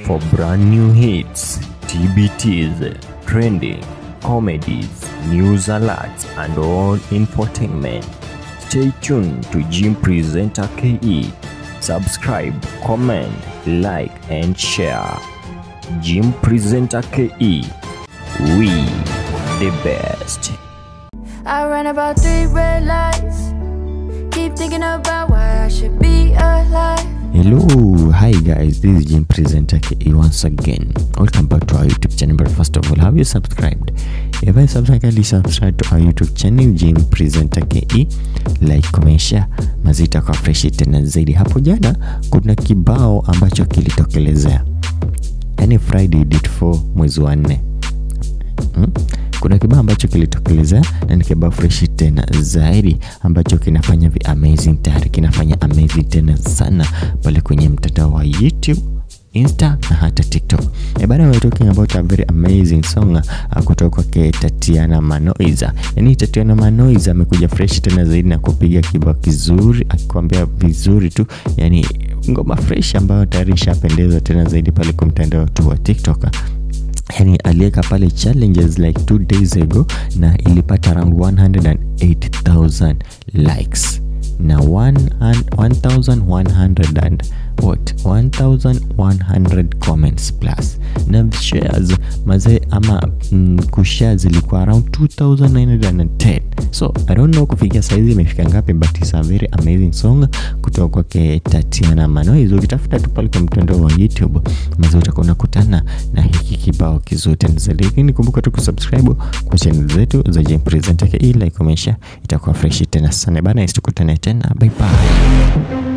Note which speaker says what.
Speaker 1: For brand new hits, TBTs, trending, comedies, news alerts, and all infotainment, stay tuned to Jim Presenter KE. Subscribe, comment, like, and share. Jim Presenter KE. We the best.
Speaker 2: I ran about 3 red lights. Keep thinking about why I should be alive.
Speaker 1: Hello, hi guys, this is Jim Presenter KE once again. Welcome back to our YouTube channel. But first of all, have you subscribed? If I subscribe to our YouTube channel Jim Presenter KE, like, comment, share. Mazita kwa fresh tena zaidi. Hapo jana kuna kibao ambacho kilitokelezea. Yani Friday date 4 mwezi wa 4. Kuna kibao ambacho kilitokelezea na ni kibao fresh tena zaidi ambacho kinafanya amazing tayari, kinafanya amazing tena sana pale kwenye mtandao wa YouTube, Insta na hata TikTok. Bado we're talking about a very amazing song kutoka kwa Tatiana Manoiza. Yani Tatiana Manoiza amekuja fresh tena zaidi na kupiga kibao kizuri, akikwambia vizuri tu. Yani ngoma fresh ambayo tayari ishapendeza tena zaidi pale kwa mtandao tu wa TikTok. Yani aliweka pale challenges like 2 days ago na ilipata around 108,000 likes na 1100 comments plus na shares maze ama kushare zilikuwa around 2,910. So I don't know kufikia saizi imefika ngapi, but it's a very amazing song kutoka kwa Tatiana Manoiza. Ukitafuta tu pale kwa mtandao wa YouTube maze utakuwa unakutana na hiki kibao kizuri tena zaidi. Lakini kumbuka tu kusubscribe kwa channel zetu za Jim Presenter KE, like, comment, share. Itakuwa fresh tena sana bana. Tukutane tena, bye bye.